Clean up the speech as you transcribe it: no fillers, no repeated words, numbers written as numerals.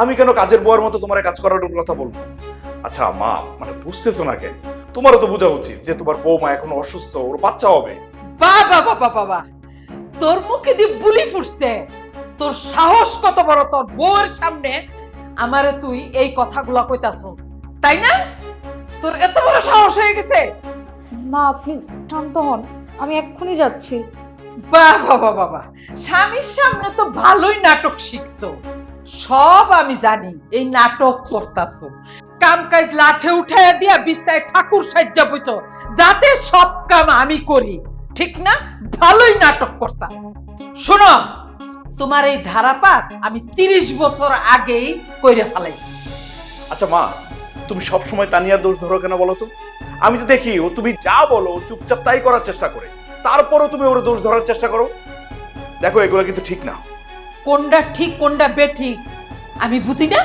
আমি কেন কাজের বউয়ের মতো তোমার কাজ করার কথা বলবো? আচ্ছা মা, মানে বুঝতেছো না কেন? তোমারও তো বোঝা উচিত যে তোমার বৌমা এখন অসুস্থ, ওর বাচ্চা হবে। বাবা বাবা বাবা, তোর মুখে দিয়ে বুলি ফুটছে। তোর সাহস কত বড় তোর বউয়ের সামনে আমারে তুই এই কথাগুলা কইতাছস, তাই না? তোর এত বড় সাহস হয়ে গেছে? মা আপনি শান্ত হন, আমি এক্ষুনি যাচ্ছি। বাবা বাবা বাবা, স্বামীর সামনে তো ভালোই নাটক শিখছো। সব আমি জানি, এই নাটক করতাছো। কাম কাজ লাঠে উঠাইয়া দিয়া বিস্তায় ঠাকুর সাজ্জা বইছো, যাতে সব কাম আমি করি, ঠিক না? ভালোই নাটক করতা। শোনো, তোমার এই ধারাপাত আমি 30 বছর আগেই কইরে ফেলাইছি। আচ্ছা মা, তুমি সব সময় তানিয়ার দোষ ধরো কেন বলো তো? আমি তো দেখি ও তুমি যা বলো চুপচাপ তাই করার চেষ্টা করে, তারপরও তুমি ওর দোষ ধরার চেষ্টা করো। দেখো এগুলো কিন্তু ঠিক না। কোনটা ঠিক কোনটা বেঠিক আমি বুঝি না।